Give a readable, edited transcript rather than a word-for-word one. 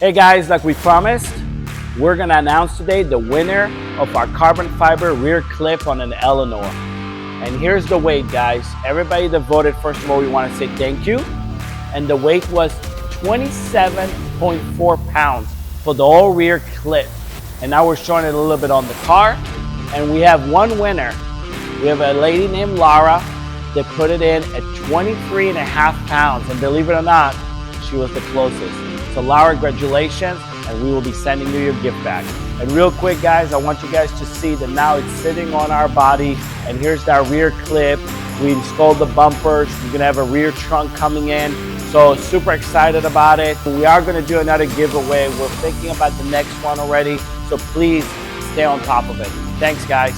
Hey guys, like we promised, we're gonna announce today the winner of our carbon fiber rear clip on an Eleanor. And here's the weight, guys. Everybody that voted, first of all, we wanna say thank you. And the weight was 27.4 pounds for the whole rear clip. And now we're showing it a little bit on the car. And we have one winner. We have a lady named Laura that put it in at 23.5 pounds. And believe it or not, she was the closest. So Laura, congratulations, and we will be sending you your gift bag. And real quick, guys, I want you guys to see that now it's sitting on our body, and here's our rear clip. We installed the bumpers. We're gonna have a rear trunk coming in. So super excited about it. We are gonna do another giveaway. We're thinking about the next one already, so please stay on top of it. Thanks, guys.